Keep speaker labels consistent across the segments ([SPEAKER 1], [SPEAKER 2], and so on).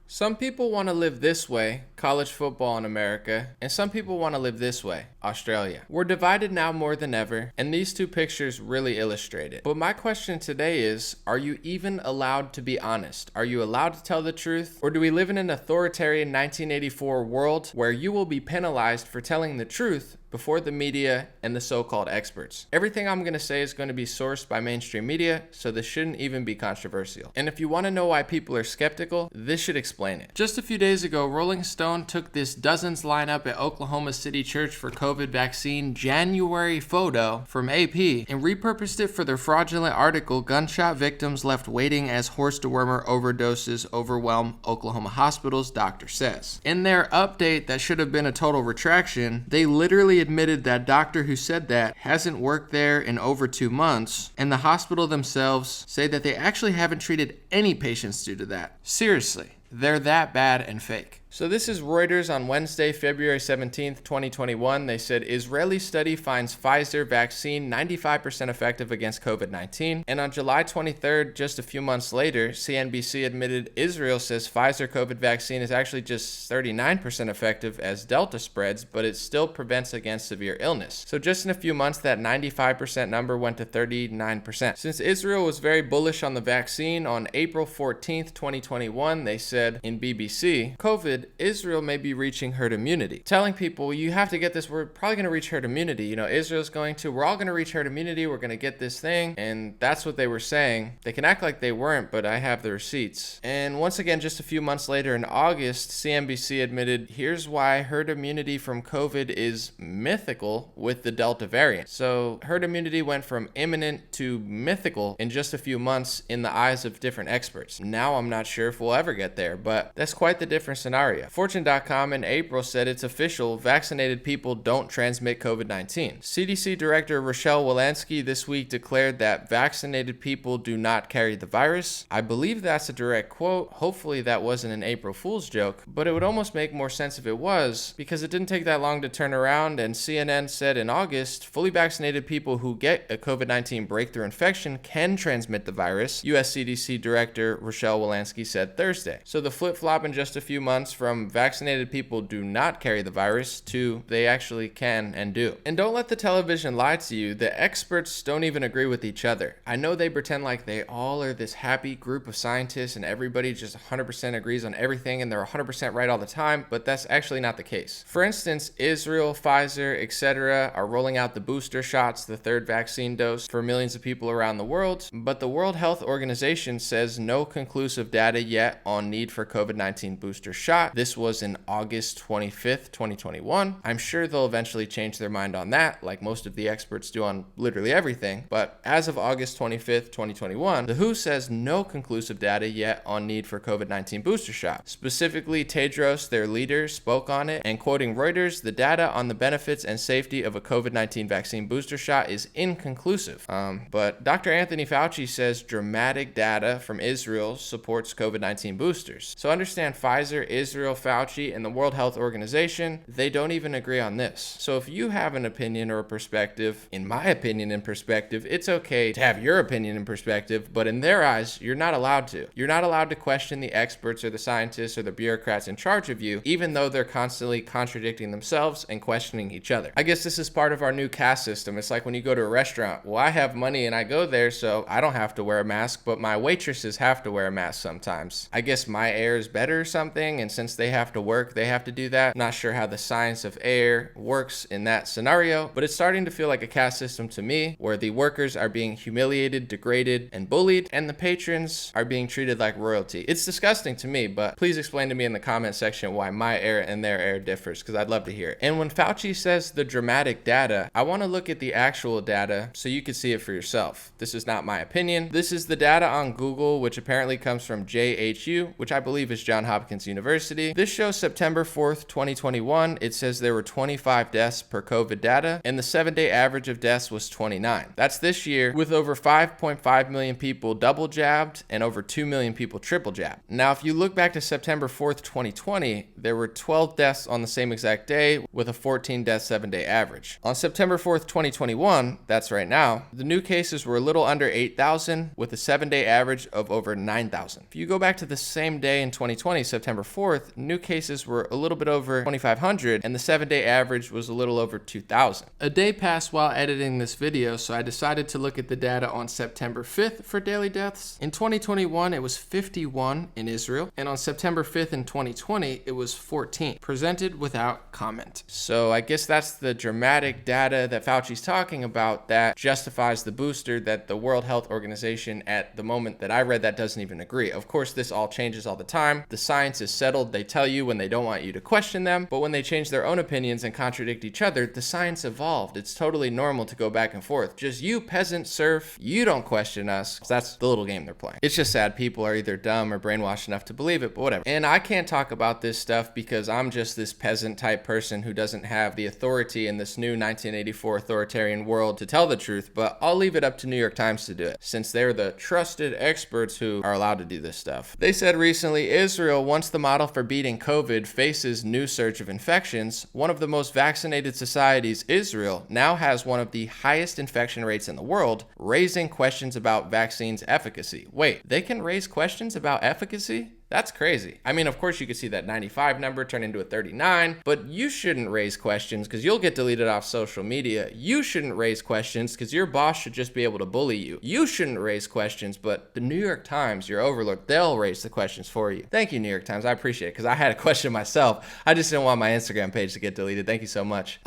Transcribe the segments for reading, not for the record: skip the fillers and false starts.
[SPEAKER 1] Some people want to live this way, college football in America, and some people want to live this way, Australia. We're divided now more than ever, and these two pictures really illustrate it. But my question today is, are you even allowed to be honest? Are you allowed to tell the truth? Or do we live in an authoritarian 1984 world where you will be penalized for telling the truth before the media and the so-called experts? Everything I'm going to say is going to be sourced by mainstream media, so this shouldn't even be controversial. And if you want to know why people are skeptical, this should explain it. Just a few days ago, Rolling Stone took this dozens lineup at Oklahoma City Church for COVID vaccine January photo from AP and repurposed it for their fraudulent article, Gunshot Victims Left Waiting as Horse Dewormer Overdoses Overwhelm Oklahoma Hospitals, Doctor Says. In their update that should have been a total retraction, they literally admitted that doctor who said that hasn't worked there in over 2 months, and the hospital themselves say that they actually haven't treated any patients due to that. Seriously, they're that bad and fake. So this is Reuters on Wednesday, February 17th, 2021. They said Israeli study finds Pfizer vaccine 95% effective against COVID-19. And on July 23rd, just a few months later, CNBC admitted Israel says Pfizer COVID vaccine is actually just 39% effective as Delta spreads, but it still prevents against severe illness. So just in a few months, that 95% number went to 39%. Since Israel was very bullish on the vaccine, on April 14th, 2021, they said in BBC, COVID, Israel may be reaching herd immunity. Telling people, you have to get this, we're probably going to reach herd immunity. Israel's we're all going to reach herd immunity, we're going to get this thing. And that's what they were saying. They can act like they weren't, but I have the receipts. And once again, just a few months later in August, CNBC admitted, here's why herd immunity from COVID is mythical with the Delta variant. So herd immunity went from imminent to mythical in just a few months in the eyes of different experts. Now I'm not sure if we'll ever get there, but that's quite the different scenario. Fortune.com in April said it's official, vaccinated people don't transmit COVID-19. CDC Director Rochelle Walensky this week declared that vaccinated people do not carry the virus. I believe that's a direct quote. Hopefully that wasn't an April Fool's joke, but it would almost make more sense if it was, because it didn't take that long to turn around, and CNN said in August, fully vaccinated people who get a COVID-19 breakthrough infection can transmit the virus, US CDC Director Rochelle Walensky said Thursday. So the flip-flop in just a few months from vaccinated people do not carry the virus to they actually can and do. And don't let the television lie to you. The experts don't even agree with each other. I know they pretend like they all are this happy group of scientists and everybody just 100% agrees on everything and they're 100% right all the time, but that's actually not the case. For instance, Israel, Pfizer, etc. are rolling out the booster shots, the third vaccine dose, for millions of people around the world, but the World Health Organization says no conclusive data yet on need for COVID-19 booster shot. This was in August 25th, 2021. I'm sure they'll eventually change their mind on that, like most of the experts do on literally everything. But as of August 25th, 2021, the WHO says no conclusive data yet on need for COVID-19 booster shot. Specifically, Tedros, their leader, spoke on it, and quoting Reuters, the data on the benefits and safety of a COVID-19 vaccine booster shot is inconclusive. But Dr. Anthony Fauci says dramatic data from Israel supports COVID-19 boosters. So understand Pfizer, Israel, Fauci, and the World Health Organization, they don't even agree on this. So if you have an opinion or a perspective, in my opinion and perspective, it's okay to have your opinion and perspective, but in their eyes, you're not allowed to. You're not allowed to question the experts or the scientists or the bureaucrats in charge of you, even though they're constantly contradicting themselves and questioning each other. I guess this is part of our new caste system. It's like when you go to a restaurant. Well, I have money and I go there, so I don't have to wear a mask, but my waitresses have to wear a mask sometimes. I guess my air is better or something, and since they have to work, they have to do that. I'm not sure how the science of air works in that scenario, but it's starting to feel like a caste system to me, where the workers are being humiliated, degraded, and bullied, and the patrons are being treated like royalty. It's disgusting to me, but please explain to me in the comment section why my air and their air differs, because I'd love to hear it. And when Fauci says the dramatic data, I want to look at the actual data so you can see it for yourself. This is not my opinion. This is the data on Google, which apparently comes from JHU, which I believe is Johns Hopkins University. ethnicity. This shows September 4th, 2021. It says there were 25 deaths per COVID data, and the 7-day average of deaths was 29. That's this year, with over 5.5 million people double jabbed and over 2 million people triple jabbed. Now, if you look back to September 4th, 2020, there were 12 deaths on the same exact day with a 14-death 7-day average. On September 4th, 2021, that's right now, the new cases were a little under 8,000 with a 7-day average of over 9,000. If you go back to the same day in 2020, September 4th, new cases were a little bit over 2,500 and the 7-day average was a little over 2,000. A day passed while editing this video, so I decided to look at the data on September 5th for daily deaths. In 2021, it was 51 in Israel, and on September 5th in 2020, it was 14, presented without comment. So I guess that's the dramatic data that Fauci's talking about that justifies the booster, that the World Health Organization at the moment that I read that doesn't even agree. Of course, this all changes all the time. The science is settled. They tell you when they don't want you to question them, but when they change their own opinions and contradict each other, the science evolved. It's totally normal to go back and forth. Just you, peasant serf, you don't question us. That's the little game they're playing. It's just sad people are either dumb or brainwashed enough to believe it, but whatever. And I can't talk about this stuff because I'm just this peasant type person who doesn't have the authority in this new 1984 authoritarian world to tell the truth, but I'll leave it up to New York Times to do it, since they're the trusted experts who are allowed to do this stuff. They said recently, Israel, once the model for beating COVID faces new surge of infections, one of the most vaccinated societies, Israel, now has one of the highest infection rates in the world, raising questions about vaccines' efficacy. Wait, they can raise questions about efficacy? That's crazy. I mean, of course, you could see that 95 number turn into a 39, but you shouldn't raise questions because you'll get deleted off social media. You shouldn't raise questions because your boss should just be able to bully you. You shouldn't raise questions, but the New York Times, your overlord, they'll raise the questions for you. Thank you, New York Times. I appreciate it because I had a question myself. I just didn't want my Instagram page to get deleted. Thank you so much.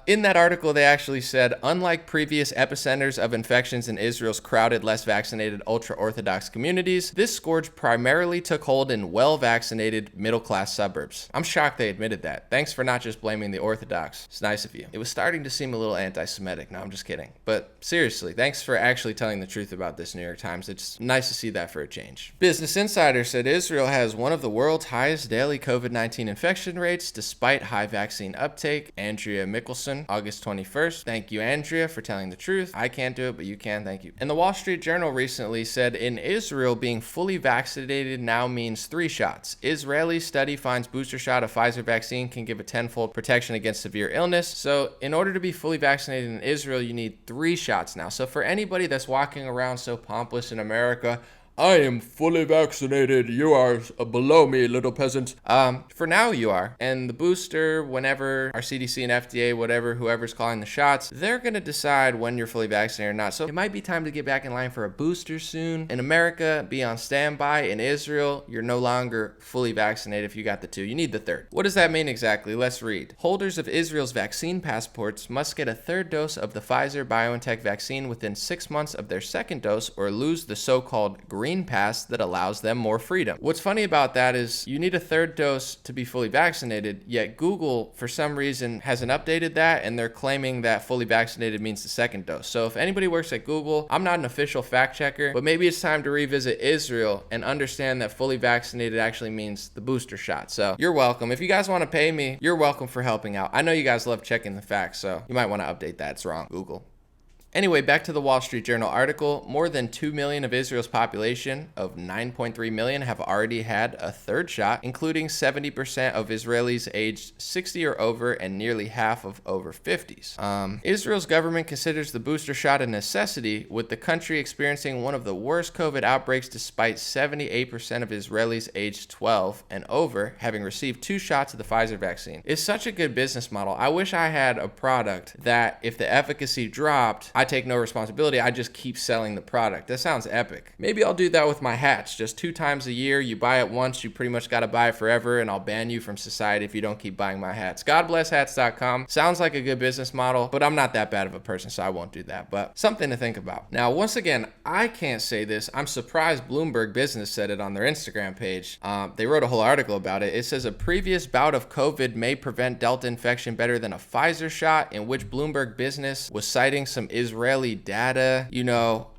[SPEAKER 1] In that article, they actually said, unlike previous epicenters of infections in Israel's crowded, less vaccinated, ultra-Orthodox communities, this scourge primarily took hold in well-vaccinated middle-class suburbs. I'm shocked they admitted that. Thanks for not just blaming the Orthodox. It's nice of you. It was starting to seem a little anti-Semitic. No, I'm just kidding. But seriously, thanks for actually telling the truth about this, New York Times. It's nice to see that for a change. Business Insider said Israel has one of the world's highest daily COVID-19 infection rates despite high vaccine uptake. Andrea Mickelson, August 21st. Thank you, Andrea, for telling the truth. I can't do it, but you can. Thank you. And the Wall Street Journal recently said in Israel, being fully vaccinated now means 3 shots. Israeli study finds booster shot of Pfizer vaccine can give a 10-fold protection against severe illness. So in order to be fully vaccinated in Israel, you need 3 shots now. So for anybody that's walking around so pompous in America, I am fully vaccinated. You are below me, little peasant. For now, you are. And the booster, whenever our CDC and FDA, whatever, whoever's calling the shots, they're going to decide when you're fully vaccinated or not. So it might be time to get back in line for a booster soon. In America, be on standby. In Israel, you're no longer fully vaccinated if you got the 2. You need the 3rd. What does that mean exactly? Let's read. Holders of Israel's vaccine passports must get a 3rd dose of the Pfizer-BioNTech vaccine within 6 months of their 2nd dose or lose the so-called green pass that allows them more freedom. What's funny about that is you need a 3rd dose to be fully vaccinated, yet Google, for some reason, hasn't updated that, and they're claiming that fully vaccinated means the 2nd dose. So if anybody works at Google, I'm not an official fact checker, but maybe it's time to revisit Israel and understand that fully vaccinated actually means the booster shot. So you're welcome. If you guys want to pay me, you're welcome for helping out. I know you guys love checking the facts, so you might want to update that. It's wrong, Google. Anyway, back to the Wall Street Journal article. More than 2 million of Israel's population of 9.3 million have already had a 3rd shot, including 70% of Israelis aged 60 or over and nearly half of over 50s. Israel's government considers the booster shot a necessity, with the country experiencing one of the worst COVID outbreaks despite 78% of Israelis aged 12 and over having received 2 shots of the Pfizer vaccine. It's such a good business model. I wish I had a product that if the efficacy dropped, I take no responsibility. I just keep selling the product. That sounds epic. Maybe I'll do that with my hats. Just 2 times a year. You buy it once, you pretty much got to buy it forever, and I'll ban you from society if you don't keep buying my hats. GodBlessHats.com. Sounds like a good business model, but I'm not that bad of a person, so I won't do that. But something to think about. Now, once again, I can't say this. I'm surprised Bloomberg Business said it on their Instagram page. They wrote a whole article about it. It says a previous bout of COVID may prevent Delta infection better than a Pfizer shot, in which Bloomberg Business was citing some Israeli data.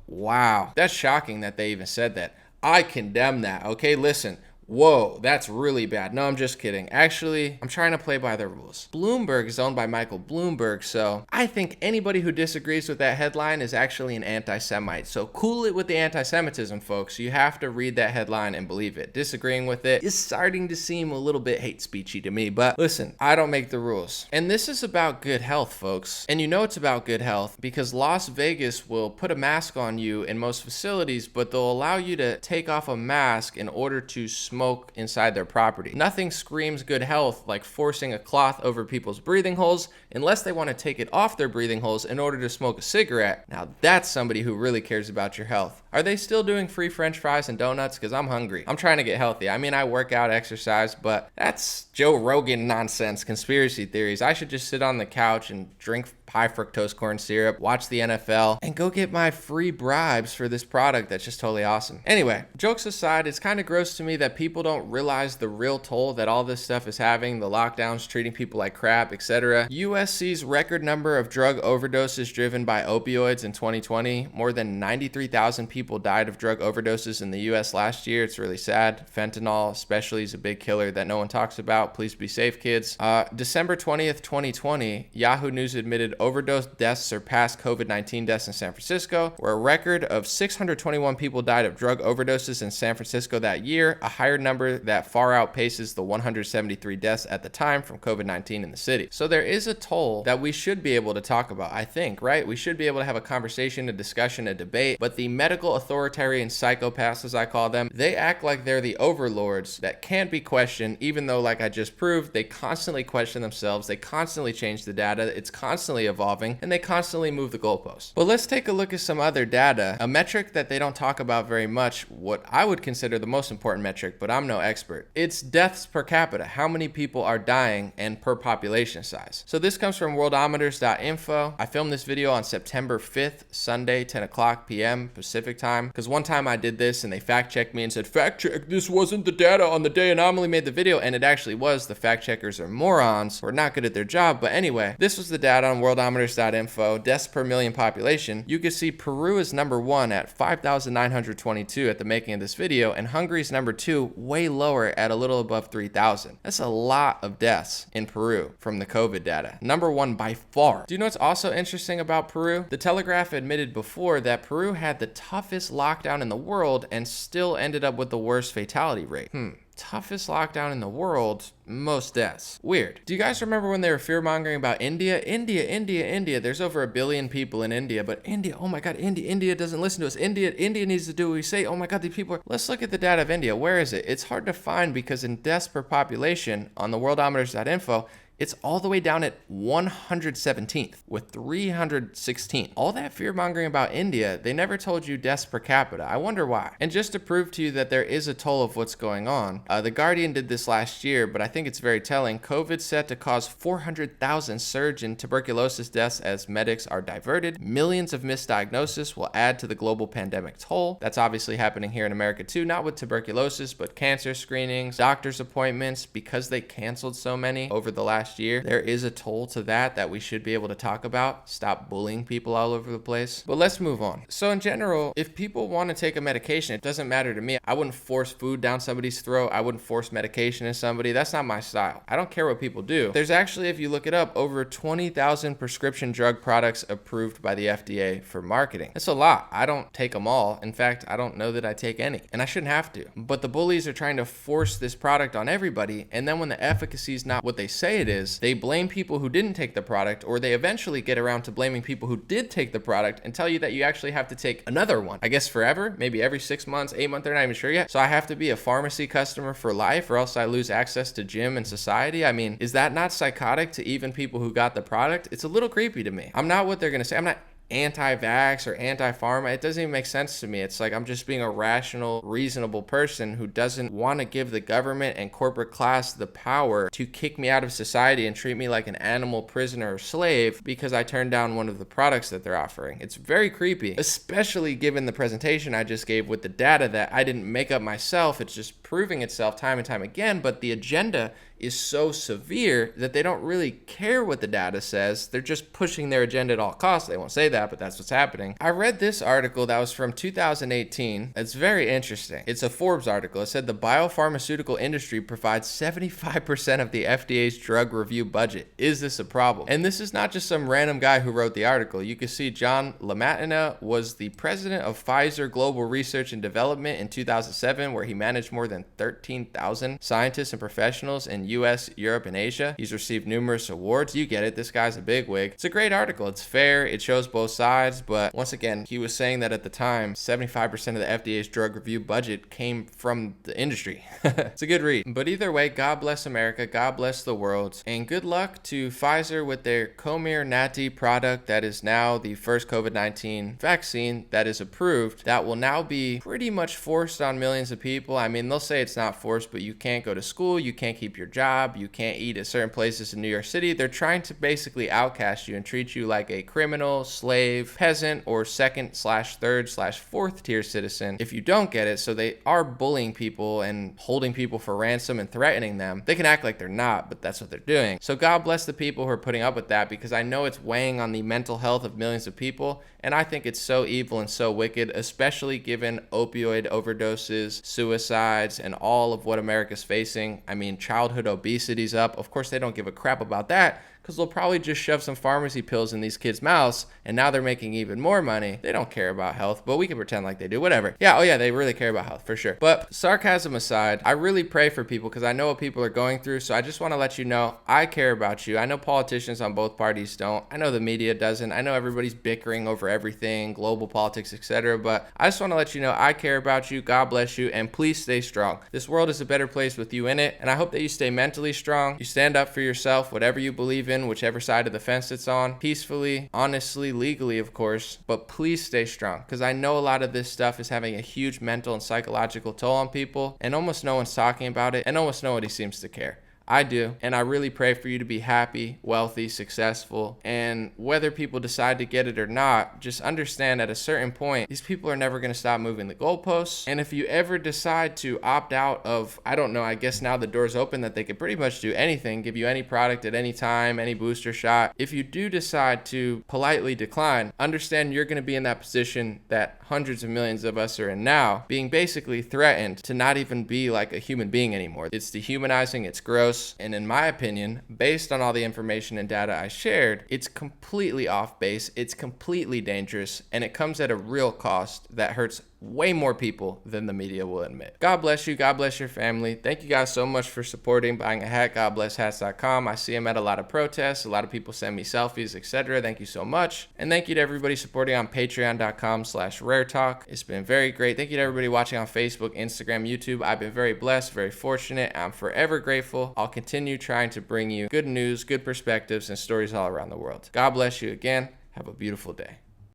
[SPEAKER 1] Wow, that's shocking that they even said that. I condemn that. Okay, listen, Whoa, that's really bad. No, I'm just kidding. Actually, I'm trying to play by the rules. Bloomberg is owned by Michael Bloomberg, so I think anybody who disagrees with that headline is actually an anti-Semite. So cool it with the anti-Semitism, folks. You have to read that headline and believe it. Disagreeing with it is starting to seem a little bit hate speechy to me, but listen, I don't make the rules. And this is about good health, folks. And you know it's about good health because Las Vegas will put a mask on you in most facilities, but they'll allow you to take off a mask in order to smoke inside their property. Nothing screams good health like forcing a cloth over people's breathing holes unless they want to take it off their breathing holes in order to smoke a cigarette. Now that's somebody who really cares about your health. Are they still doing free French fries and donuts? Because I'm hungry. I'm trying to get healthy. I mean, I work out, exercise, but that's Joe Rogan nonsense, conspiracy theories. I should just sit on the couch and drink high fructose corn syrup, watch the NFL, and go get my free bribes for this product that's just totally awesome. Anyway, jokes aside, it's kind of gross to me that people don't realize the real toll that all this stuff is having, the lockdowns, treating people like crap, etc. USC's record number of drug overdoses driven by opioids in 2020. More than 93,000 people died of drug overdoses in the US last year. It's really sad. Fentanyl especially is a big killer that no one talks about. Please be safe, kids. December 20th, 2020, Yahoo News admitted overdose deaths surpassed COVID-19 deaths in San Francisco, where a record of 621 people died of drug overdoses in San Francisco that year, a higher number that far outpaces the 173 deaths at the time from COVID-19 in the city. So there is a toll that we should be able to talk about, I think, right? We should be able to have a conversation, a discussion, a debate, but the medical authoritarian psychopaths, as I call them, they act like they're the overlords that can't be questioned, even though, like I just proved, they constantly question themselves, they constantly change the data, it's constantly evolving, and they constantly move the goalposts. But let's take a look at some other data, a metric that they don't talk about very much, what I would consider the most important metric, but I'm no expert. It's deaths per capita, how many people are dying and per population size. So this comes from worldometers.info. I filmed this video on September 5th, Sunday, 10 o'clock p.m. Pacific time, because one time I did this and they fact checked me and said, fact check, this wasn't the data on the day Anomaly made the video, and it actually was. The fact checkers are morons or not good at their job, but anyway, this was the data on worldometers.info, deaths per million population. You can see Peru is number 1 at 5,922 at the making of this video, and Hungary's number 2, way lower at a little above 3,000. That's a lot of deaths in Peru from the COVID data. Number 1 by far. Do you know what's also interesting about Peru? The Telegraph admitted before that Peru had the toughest lockdown in the world and still ended up with the worst fatality rate. Toughest lockdown in the world, most deaths. Weird. Do you guys remember when they were fear-mongering about India? India. There's over 1 billion people in India, but India, oh my God, India doesn't listen to us. India needs to do what we say. Oh my God, these people are... Let's look at the data of India. Where is it? It's hard to find because in deaths per population on the worldometers.info, it's all the way down at 117th with 316. All that fear-mongering about India, they never told you deaths per capita. I wonder why. And just to prove to you that there is a toll of what's going on, The Guardian did this last year, but I think it's very telling. COVID set to cause 400,000 surge in tuberculosis deaths as medics are diverted. Millions of misdiagnosis will add to the global pandemic toll. That's obviously happening here in America too, not with tuberculosis, but cancer screenings, doctor's appointments, because they canceled so many over the last year. There is a toll to that we should be able to talk about. Stop bullying people all over the place. But let's move on. So in general, if people want to take a medication, it doesn't matter to me. I wouldn't force food down somebody's throat. I wouldn't force medication in somebody. That's not my style. I don't care what people do. There's actually, if you look it up, over 20,000 prescription drug products approved by the FDA for marketing. That's a lot. I don't take them all. In fact, I don't know that I take any, and I shouldn't have to. But the bullies are trying to force this product on everybody, and then when the efficacy is not what they say it is, they blame people who didn't take the product, or they eventually get around to blaming people who did take the product and tell you that you actually have to take another one. I guess forever, maybe every 6 months, 8 months, they're not even sure yet. So I have to be a pharmacy customer for life or else I lose access to gym and society. I mean, is that not psychotic to even people who got the product? It's a little creepy to me. I'm not what they're going to say. I'm not anti-vax or anti-pharma. It doesn't even make sense to me. It's like I'm just being a rational, reasonable person who doesn't want to give the government and corporate class the power to kick me out of society and treat me like an animal, prisoner, or slave because I turned down one of the products that they're offering. It's very creepy, especially given the presentation I just gave with the data that I didn't make up myself. It's just proving itself time and time again, but the agenda is so severe that they don't really care what the data says. They're just pushing their agenda at all costs. They won't say that, but that's what's happening. I read this article that was from 2018. It's very interesting. It's a Forbes article. It said the biopharmaceutical industry provides 75% of the FDA's drug review budget. Is this a problem? And this is not just some random guy who wrote the article. You can see John LaMattina was the president of Pfizer Global Research and Development in 2007, where he managed more than 13,000 scientists and professionals in US, Europe, and Asia. He's received numerous awards. You get it. This guy's a bigwig. It's a great article. It's fair. It shows both sides. But once again, he was saying that at the time, 75% of the FDA's drug review budget came from the industry. It's a good read. But either way, God bless America. God bless the world. And good luck to Pfizer with their Comirnaty product that is now the first COVID-19 vaccine that is approved, that will now be pretty much forced on millions of people. I mean, they'll say it's not forced, but you can't go to school, you can't keep your job, you can't eat at certain places in New York City. They're trying to basically outcast you and treat you like a criminal, slave, peasant, or second/third/fourth tier citizen if you don't get it. So they are bullying people and holding people for ransom and threatening them. They can act like they're not, but that's what they're doing. So God bless the people who are putting up with that, because I know it's weighing on the mental health of millions of people. And I think it's so evil and so wicked, especially given opioid overdoses, suicides, and all of what America's facing. I mean, childhood obesity's up. Of course, they don't give a crap about that, because they'll probably just shove some pharmacy pills in these kids' mouths, and now they're making even more money. They don't care about health, but we can pretend like they do, whatever. Yeah, oh yeah, they really care about health, for sure. But sarcasm aside, I really pray for people, because I know what people are going through, so I just want to let you know, I care about you. I know politicians on both parties don't. I know the media doesn't. I know everybody's bickering over everything, global politics, etc., but I just want to let you know, I care about you. God bless you, and please stay strong. This world is a better place with you in it, and I hope that you stay mentally strong. You stand up for yourself, whatever you believe in, whichever side of the fence it's on, peacefully, honestly, legally, of course, but please stay strong, because I know a lot of this stuff is having a huge mental and psychological toll on people, and almost no one's talking about it, and almost nobody seems to care. I do, and I really pray for you to be happy, wealthy, successful, and whether people decide to get it or not, just understand at a certain point, these people are never going to stop moving the goalposts, and if you ever decide to opt out of, I don't know, I guess now the door's open that they could pretty much do anything, give you any product at any time, any booster shot. If you do decide to politely decline, understand you're going to be in that position that hundreds of millions of us are in now, being basically threatened to not even be like a human being anymore. It's dehumanizing, it's gross. And in my opinion, based on all the information and data I shared, it's completely off base, it's completely dangerous, and it comes at a real cost that hurts way more people than the media will admit. God bless you. God bless your family. Thank you guys so much for supporting, buying a hat, godblesshats.com. I see them at a lot of protests. A lot of people send me selfies, etc. Thank you so much. And thank you to everybody supporting on patreon.com/raretalk. It's been very great. Thank you to everybody watching on Facebook, Instagram, YouTube. I've been very blessed, very fortunate. I'm forever grateful. I'll continue trying to bring you good news, good perspectives, and stories all around the world. God bless you again. Have a beautiful day.